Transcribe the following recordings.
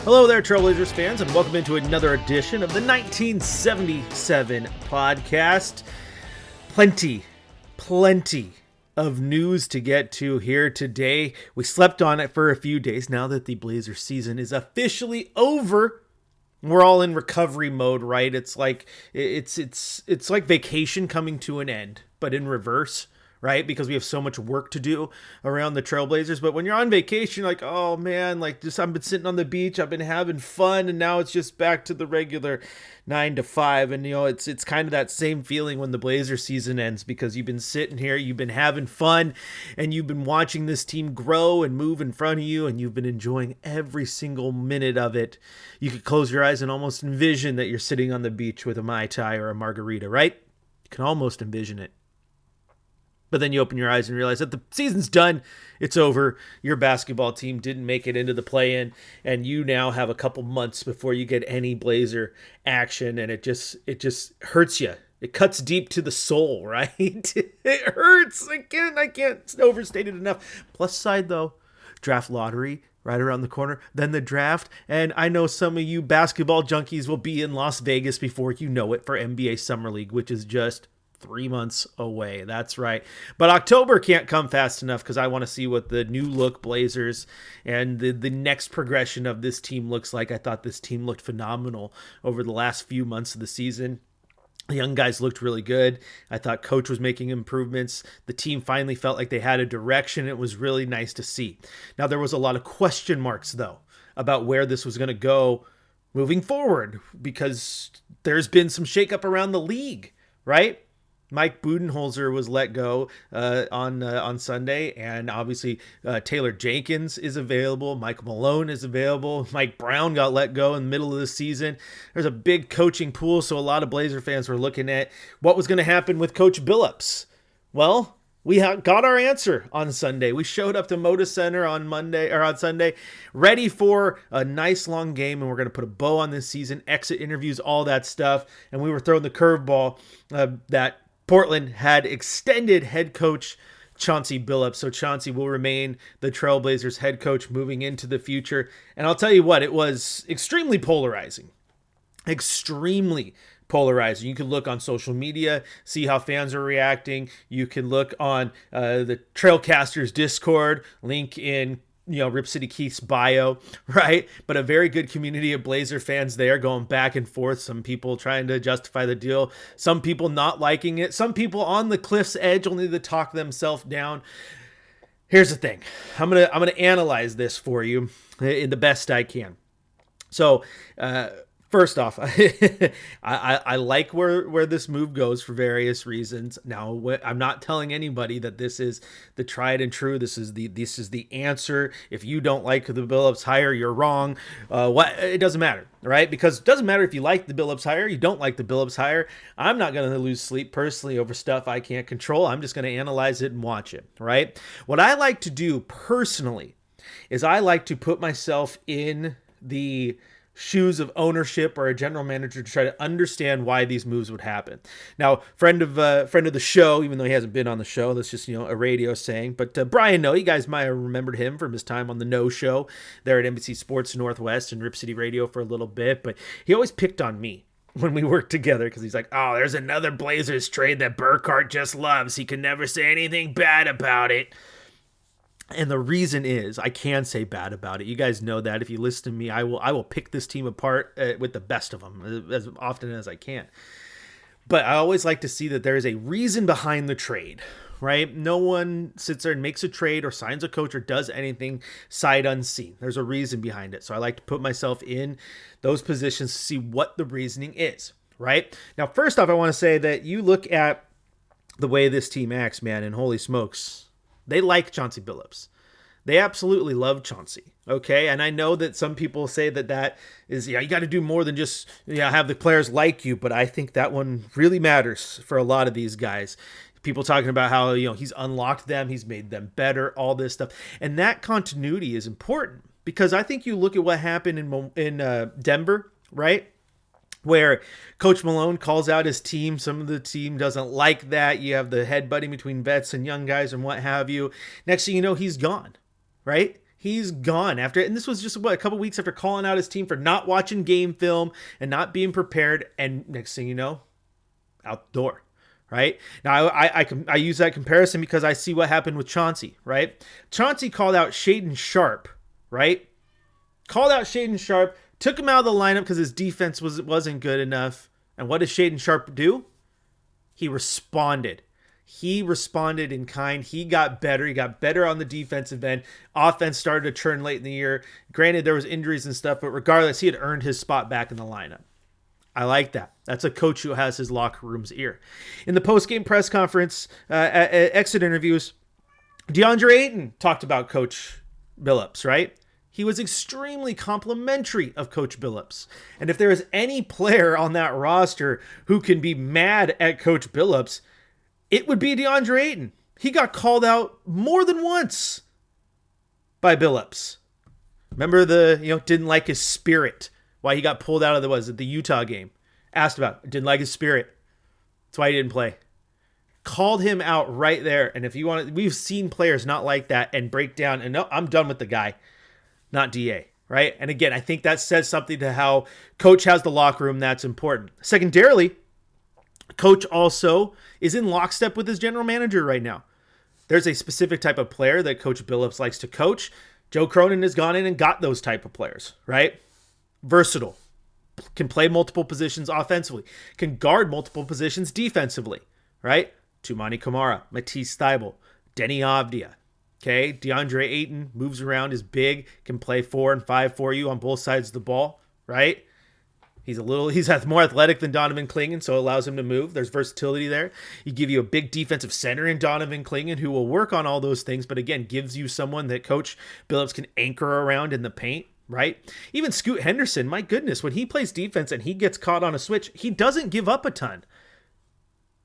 Hello there, Trailblazers fans, and welcome into another edition of the 1977 podcast. Plenty of news to get to here today. We slept on it for a few days now that the Blazer season is officially over. We're all in recovery mode, right? It's like it's like vacation coming to an end, but in reverse. Right? Because we have so much work to do around the Trailblazers. But when you're on vacation, you're like, oh man, I've been sitting on the beach, I've been having fun, and now it's just back to the regular 9 to 5. And it's kind of that same feeling when the Blazer season ends, because you've been sitting here, you've been having fun, and you've been watching this team grow and move in front of you, and you've been enjoying every single minute of it. You could close your eyes and almost envision that you're sitting on the beach with a Mai Tai or a margarita, right? You can almost envision it. But then you open your eyes and realize that the season's done. It's over. Your basketball team didn't make it into the play-in, and you now have a couple months before you get any Blazer action, and it just hurts you. It cuts deep to the soul, right? It hurts. I can't overstate it enough. Plus side though, draft lottery right around the corner, then the draft, and I know some of you basketball junkies will be in Las Vegas before you know it for NBA Summer League, which is just 3 months away. That's right. But October can't come fast enough, because I want to see what the new look Blazers and the next progression of this team looks like. I thought this team looked phenomenal over the last few months of the season. The young guys looked really good. I thought coach was making improvements. The team finally felt like they had a direction. It was really nice to see. Now, there was a lot of question marks, though, about where this was going to go moving forward, because there's been some shakeup around the league, right? Mike Budenholzer was let go on Sunday, and obviously Taylor Jenkins is available. Mike Malone is available. Mike Brown got let go in the middle of the season. There's a big coaching pool, so a lot of Blazer fans were looking at what was going to happen with Coach Billups. Well, we got our answer on Sunday. We showed up to Moda Center on Sunday, ready for a nice long game, and we're going to put a bow on this season, exit interviews, all that stuff, and we were throwing the curveball that Portland had extended head coach Chauncey Billups. So Chauncey will remain the Trailblazers head coach moving into the future. And I'll tell you what, it was extremely polarizing. Extremely polarizing. You can look on social media, see how fans are reacting. You can look on the Trailcasters Discord, link in Rip City Keith's bio, right? But a very good community of Blazer fans there, going back and forth. Some people trying to justify the deal, some people not liking it, some people on the cliff's edge, only to talk themselves down. Here's the thing. I'm gonna analyze this for you in the best I can. So, first off, I like where this move goes for various reasons. Now, I'm not telling anybody that this is the tried and true. This is the answer. If you don't like the Billups hire, you're wrong. It doesn't matter, right? Because it doesn't matter if you like the Billups hire, you don't like the Billups hire. I'm not going to lose sleep personally over stuff I can't control. I'm just going to analyze it and watch it, right? What I like to do personally is I like to put myself in the shoes of ownership or a general manager to try to understand why these moves would happen. Now, friend of the show, even though he hasn't been on the show, that's just a radio saying. But Brian Noe, you guys might have remembered him from his time on the No Show there at NBC Sports Northwest and Rip City Radio for a little bit. But he always picked on me when we worked together, because he's like, oh, there's another Blazers trade that Burkhardt just loves. He can never say anything bad about it. And the reason is, I can say bad about it. You guys know that. If you listen to me, I will pick this team apart with the best of them as often as I can. But I always like to see that there is a reason behind the trade, right? No one sits there and makes a trade or signs a coach or does anything sight unseen. There's a reason behind it. So I like to put myself in those positions to see what the reasoning is, right? Now, first off, I want to say that you look at the way this team acts, man, and holy smokes, they like Chauncey Billups. They absolutely love Chauncey, okay? And I know that some people say that is, you got to do more than just have the players like you, but I think that one really matters for a lot of these guys. People talking about how, he's unlocked them, he's made them better, all this stuff. And that continuity is important, because I think you look at what happened in Denver, right? Where Coach Malone calls out his team. Some of the team doesn't like that. You have the headbutting between vets and young guys and what have you. Next thing you know, he's gone, right? He's gone and this was just a couple weeks after calling out his team for not watching game film and not being prepared. And next thing you know, out the door. Right now, I use that comparison because I see what happened with Chauncey. Right, Chauncey called out Shaden Sharp. Right, called out Shaden Sharp, took him out of the lineup because his defense wasn't good enough. And what does Shaden Sharp do? He responded. He responded in kind. He got better. He got better on the defensive end. Offense started to churn late in the year. Granted, there was injuries and stuff, but regardless, he had earned his spot back in the lineup. I like that. That's a coach who has his locker room's ear. In the post-game press conference, exit interviews, DeAndre Ayton talked about Coach Billups, right? He was extremely complimentary of Coach Billups. And if there is any player on that roster who can be mad at Coach Billups, it would be DeAndre Ayton. He got called out more than once by Billups. Remember didn't like his spirit. Why he got pulled out of the Utah game. Asked about it. Didn't like his spirit. That's why he didn't play. Called him out right there. And if you want to, we've seen players not like that and break down and no, I'm done with the guy. Not DA. Right? And again, I think that says something to how coach has the locker room. That's important. Secondarily, coach also is in lockstep with his general manager right now. There's a specific type of player that Coach Billups likes to coach. Joe Cronin has gone in and got those type of players. Right? Versatile, can play multiple positions offensively, can guard multiple positions defensively, right? Tumani Kamara, Matisse Thybulle, Denny Avdia, okay? DeAndre Ayton moves around, is big, can play 4 and 5 for you on both sides of the ball, right? He's more athletic than Donovan Clingan, so it allows him to move. There's versatility there. He give you a big defensive center in Donovan Clingan who will work on all those things, but again, gives you someone that Coach Billups can anchor around in the paint. Right? Even Scoot Henderson, my goodness, when he plays defense and he gets caught on a switch, he doesn't give up a ton.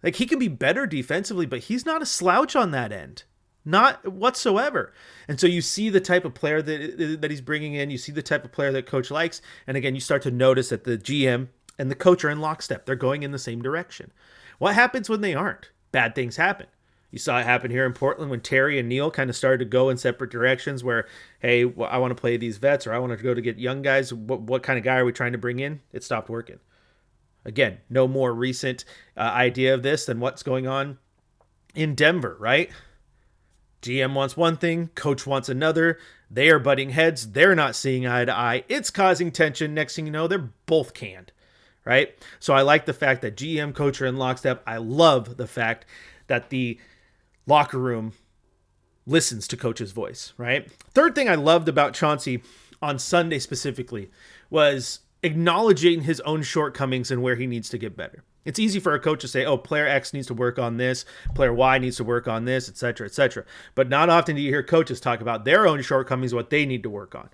Like, he can be better defensively, but he's not a slouch on that end. Not whatsoever. And so you see the type of player that he's bringing in. You see the type of player that coach likes. And again, you start to notice that the GM and the coach are in lockstep. They're going in the same direction. What happens when they aren't? Bad things happen. You saw it happen here in Portland when Terry and Neil kind of started to go in separate directions where, hey, I want to play these vets or I want to go to get young guys. What kind of guy are we trying to bring in? It stopped working. Again, no more recent idea of this than what's going on in Denver, right? GM wants one thing, coach wants another. They are butting heads. They're not seeing eye to eye. It's causing tension. Next thing you know, they're both canned, right? So I like the fact that GM, coach are in lockstep. I love the fact that the locker room listens to coach's voice, right? Third thing I loved about Chauncey on Sunday specifically was acknowledging his own shortcomings and where he needs to get better. It's easy for a coach to say, oh, player X needs to work on this, player Y needs to work on this, etc., etc. But not often do you hear coaches talk about their own shortcomings, what they need to work on.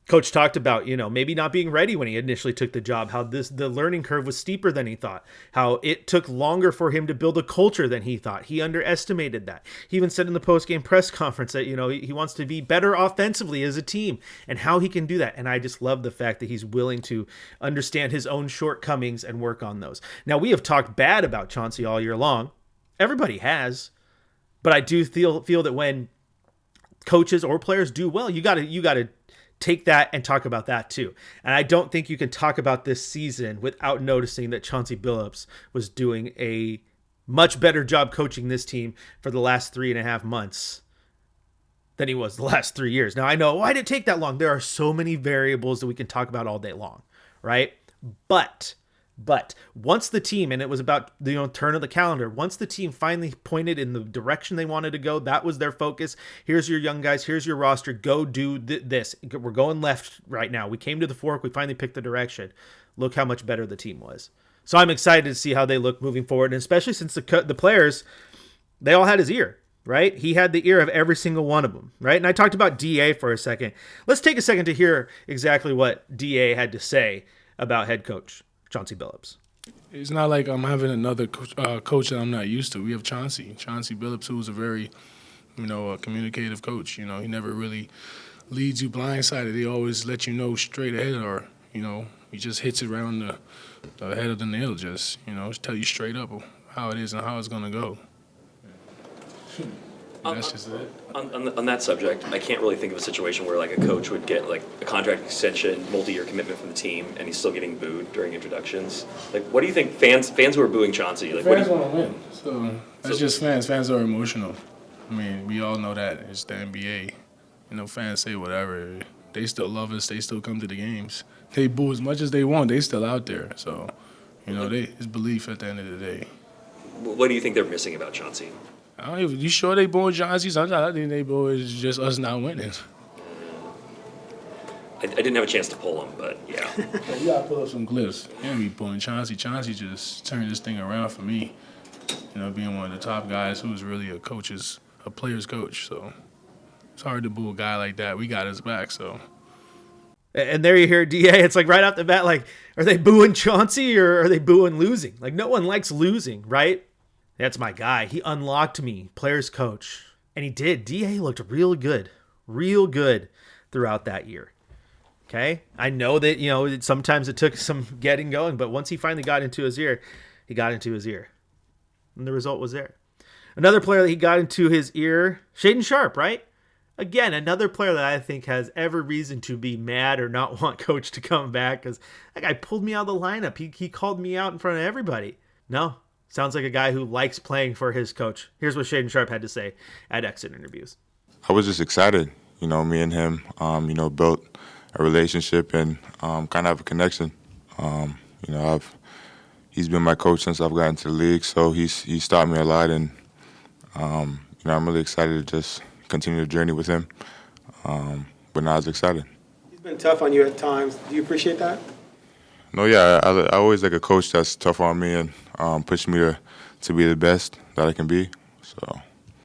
Coach talked about, maybe not being ready when he initially took the job, how the learning curve was steeper than he thought, how it took longer for him to build a culture than he thought. He underestimated that. He even said in the post-game press conference that, he wants to be better offensively as a team and how he can do that. And I just love the fact that he's willing to understand his own shortcomings and work on those. Now, we have talked bad about Chauncey all year long. Everybody has. But I do feel that when coaches or players do well, you got to take that and talk about that too. And I don't think you can talk about this season without noticing that Chauncey Billups was doing a much better job coaching this team for the last 3.5 months than he was the last 3 years. Now I know, why did it take that long? There are so many variables that we can talk about all day long, right? But once the team, and it was about the turn of the calendar, once the team finally pointed in the direction they wanted to go, that was their focus. Here's your young guys. Here's your roster. Go do this. We're going left right now. We came to the fork. We finally picked the direction. Look how much better the team was. So I'm excited to see how they look moving forward, and especially since the players, they all had his ear, right? He had the ear of every single one of them, right? And I talked about DA for a second. Let's take a second to hear exactly what DA had to say about head coach Chauncey Billups. It's not like I'm having another coach that I'm not used to. We have Chauncey Billups, who's a very, a communicative coach. He never really leads you blindsided. He always lets you know straight ahead, or he just hits it around the head of the nail. Just tell you straight up how it is and how it's gonna go. That's just it. On that subject, I can't really think of a situation where like a coach would get like a contract extension, multi-year commitment from the team, and he's still getting booed during introductions. Like, what do you think fans who are booing Chauncey? Like, Fans want to win, so that's just fans. Fans are emotional. I mean, we all know that it's the NBA. You know, fans say whatever. They still love us. They still come to the games. They boo as much as they want. They still out there. So, you know, it's belief at the end of the day. What do you think they're missing about Chauncey? You sure they booing Chauncey? Sometimes I think they boo is just us not winning. I didn't have a chance to pull him, but yeah. You gotta pull up some clips. You can't be pulling Chauncey. Chauncey just turned this thing around for me. You know, being one of the top guys who's really a player's coach. So it's hard to boo a guy like that. We got his back, so. And there you hear DA. It's like right off the bat, like, are they booing Chauncey or are they booing losing? Like, no one likes losing, right? That's my guy. He unlocked me, player's coach. And he did. DA looked real good throughout that year. Okay? I know that, you know, sometimes it took some getting going, but once he finally got into his ear, he got into his ear. And the result was there. Another player that he got into his ear, Shaedon Sharpe, right? Again, another player that I think has every reason to be mad or not want coach to come back because that guy pulled me out of the lineup. He called me out in front of everybody. No, sounds like a guy who likes playing for his coach. Here's what Shaedon Sharpe had to say at exit interviews. I was just excited. You know, me and him, built a relationship and kind of have a connection. He's been my coach since I've gotten to the league, so he's taught me a lot, and I'm really excited to just continue the journey with him. But now I was excited. He's been tough on you at times. Do you appreciate that? No, yeah, I always like a coach that's tough on me and push me to be the best that I can be. So.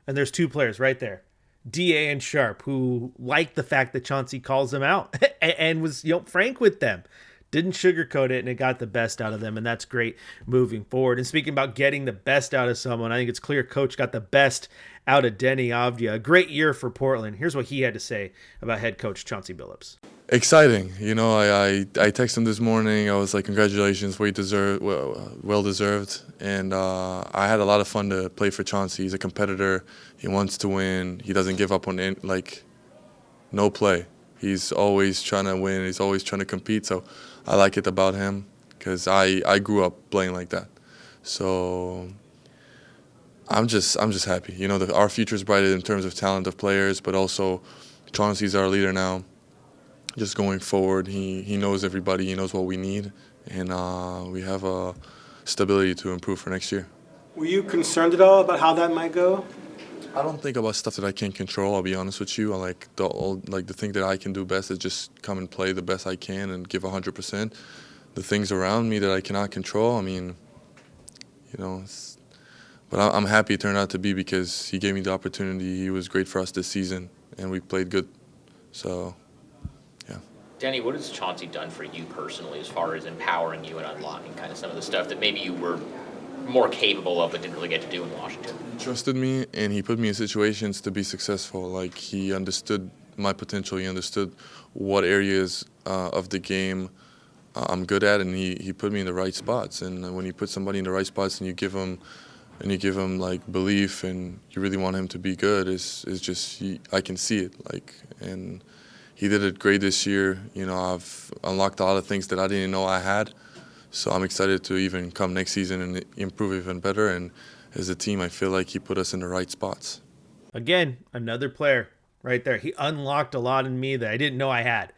And there's two players right there, DA and Sharpe, who like the fact that Chauncey calls them out and was frank with them. Didn't sugarcoat it, and it got the best out of them, and that's great moving forward. And speaking about getting the best out of someone, I think it's clear Coach got the best out of Denny Avdia. A great year for Portland. Here's what he had to say about head coach Chauncey Billups. Exciting. You know, I texted him this morning. I was like, congratulations, well deserved. And I had a lot of fun to play for Chauncey. He's a competitor. He wants to win. He doesn't give up on no play. He's always trying to win. He's always trying to compete. So I like it about him because I grew up playing like that. So I'm just happy. You know, our future is bright in terms of talent of players, but also Chauncey's our leader now. Just going forward, he knows everybody. He knows what we need, and we have a stability to improve for next year. Were you concerned at all about how that might go? I don't think about stuff that I can't control. I'll be honest with you. I like the thing that I can do best is just come and play the best I can and give 100%. The things around me that I cannot control, I mean, you know. But I'm happy it turned out to be because he gave me the opportunity. He was great for us this season, and we played good. So, yeah. Denny, what has Chauncey done for you personally as far as empowering you and unlocking kind of some of the stuff that maybe you were more capable of but didn't really get to do in Washington? He trusted me, and he put me in situations to be successful. Like, he understood my potential. He understood what areas of the game I'm good at, and he put me in the right spots. And when you put somebody in the right spots and you give him like belief and you really want him to be good, I can see it. And he did it great this year. You know, I've unlocked a lot of things that I didn't know I had. So I'm excited to even come next season and improve even better. And as a team, I feel like he put us in the right spots. Again, another player right there. He unlocked a lot in me that I didn't know I had.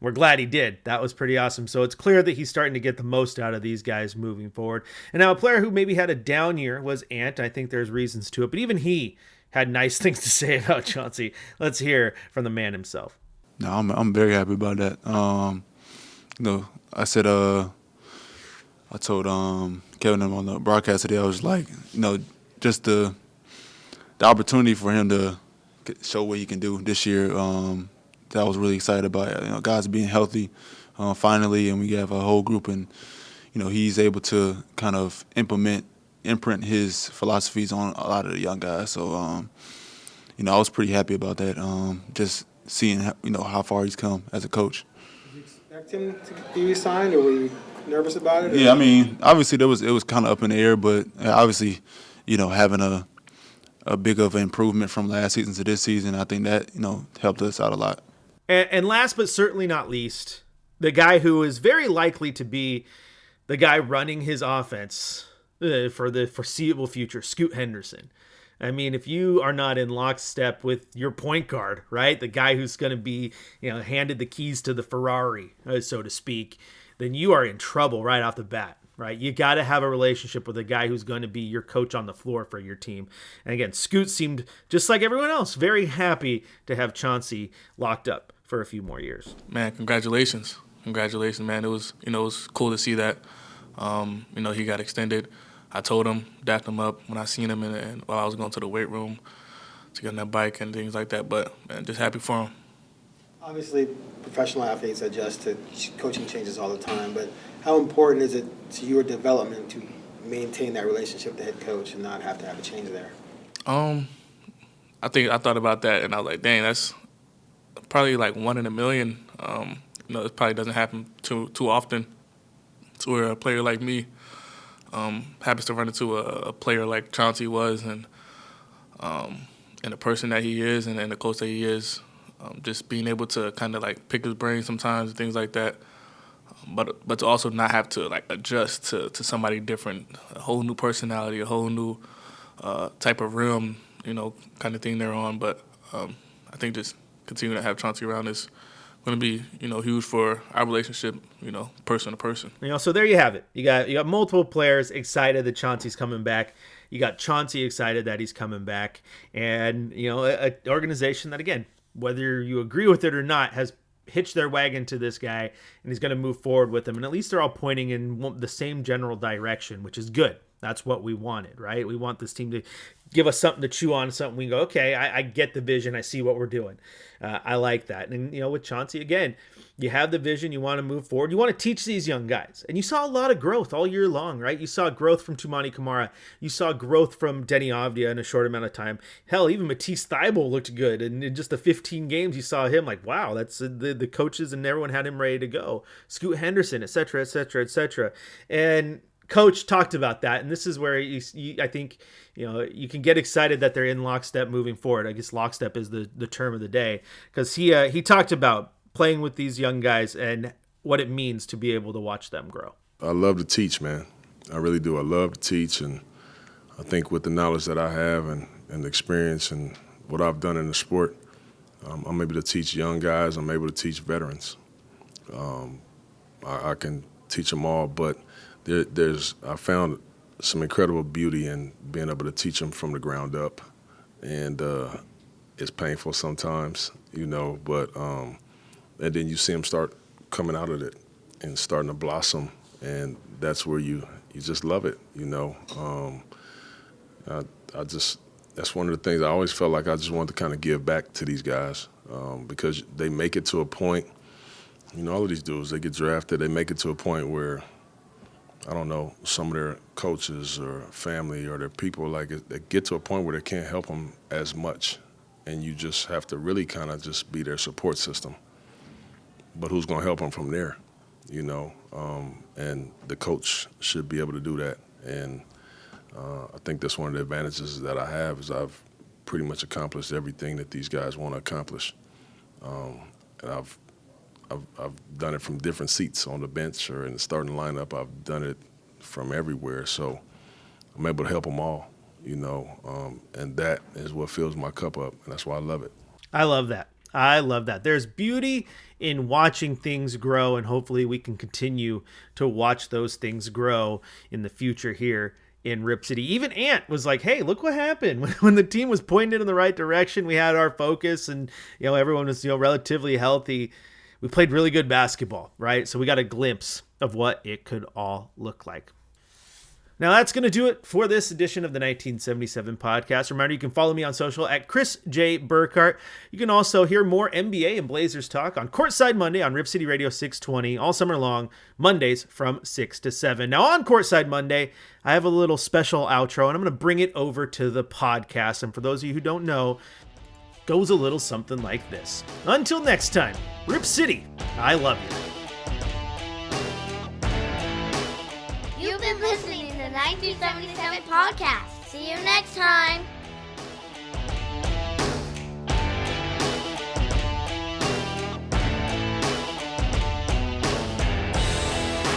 We're glad he did. That was pretty awesome. So it's clear that he's starting to get the most out of these guys moving forward. And now a player who maybe had a down year was Ant. I think there's reasons to it. But even he had nice things to say about Chauncey. Let's hear from the man himself. No, I'm very happy about that. I said I told Kevin on the broadcast today, I was like, just the opportunity for him to show what he can do this year. That I was really excited about. Guys being healthy finally, and we have a whole group, and he's able to kind of imprint his philosophies on a lot of the young guys. So I was pretty happy about that. Just seeing how far he's come as a coach. Did you expect him to be signed, or were you nervous about it? Yeah, I mean, obviously it was kind of up in the air, but obviously, having a big of an improvement from last season to this season. I think that, helped us out a lot. And last but certainly not least, the guy who is very likely to be the guy running his offense for the foreseeable future, Scoot Henderson. I mean, if you are not in lockstep with your point guard, right, the guy who's going to be, handed the keys to the Ferrari, so to speak, then you are in trouble right off the bat, right? You got to have a relationship with a guy who's going to be your coach on the floor for your team. And again, Scoot seemed, just like everyone else, very happy to have Chauncey locked up for a few more years. Man, congratulations, man. It was cool to see that. He got extended. I told him, dapped him up when I seen him and while I was going to the weight room to get on that bike and things like that. But man, just happy for him. Obviously, professional athletes adjust to coaching changes all the time, but how important is it to your development to maintain that relationship with the head coach and not have to have a change there? I thought about that and I was like, dang, that's probably like 1 in a million. It probably doesn't happen too often to where a player like me happens to run into a player like Chauncey was and the person that he is and the coach that he is. Just being able to kind of like pick his brain sometimes and things like that, but to also not have to like adjust to somebody different, a whole new personality, a whole new type of realm, kind of thing they're on. But I think just continuing to have Chauncey around is going to be huge for our relationship, person to person. So there you have it. You got multiple players excited that Chauncey's coming back. You got Chauncey excited that he's coming back, and an organization that, again, whether you agree with it or not, has hitched their wagon to this guy and he's going to move forward with him. And at least they're all pointing in the same general direction, which is good. That's what we wanted, right? We want this team to give us something to chew on, something we go, okay, I get the vision. I see what we're doing. I like that. And, with Chauncey, again, you have the vision. You want to move forward. You want to teach these young guys. And you saw a lot of growth all year long, right? You saw growth from Toumani Camara. You saw growth from Denny Avdia in a short amount of time. Hell, even Matisse Thybulle looked good. And in just the 15 games, you saw him like, wow, that's the coaches and everyone had him ready to go. Scoot Henderson, et cetera, et cetera, et cetera. And Coach talked about that, and this is where I think you can get excited that they're in lockstep moving forward. I guess lockstep is the term of the day, because he talked about playing with these young guys and what it means to be able to watch them grow. I love to teach, man. I really do. I love to teach, and I think with the knowledge that I have and the experience and what I've done in the sport, I'm able to teach young guys. I'm able to teach veterans. I can teach them all, but I found some incredible beauty in being able to teach them from the ground up, and it's painful sometimes, but and then you see them start coming out of it and starting to blossom, and that's where you just love it, that's one of the things I always felt like I just wanted to kind of give back to these guys, because they make it to a point, all of these dudes, they get drafted, they make it to a point where, I don't know, some of their coaches or family or their people, they get to a point where they can't help them as much, and you just have to really kind of just be their support system. But who's going to help them from there, and the coach should be able to do that. And I think that's one of the advantages that I have is I've pretty much accomplished everything that these guys want to accomplish. And I've done it from different seats on the bench or in the starting lineup. I've done it from everywhere, so I'm able to help them all, and that is what fills my cup up, and that's why I love it. I love that. There's beauty in watching things grow, and hopefully we can continue to watch those things grow in the future here in Rip City. Even Ant was like, hey, look what happened. When the team was pointed in the right direction, we had our focus, and everyone was relatively healthy. We played really good basketball, right? So we got a glimpse of what it could all look like. Now that's going to do it for this edition of the 1977 podcast. Remember, you can follow me on social at Chris J. Burkhardt. You can also hear more NBA and Blazers talk on Courtside Monday on Rip City Radio 620 all summer long, Mondays from 6 to 7. Now on Courtside Monday, I have a little special outro, and I'm going to bring it over to the podcast. And for those of you who don't know, it goes a little something like this. Until next time, Rip City, I love you. You've been listening to the 1977 podcast. See you next time.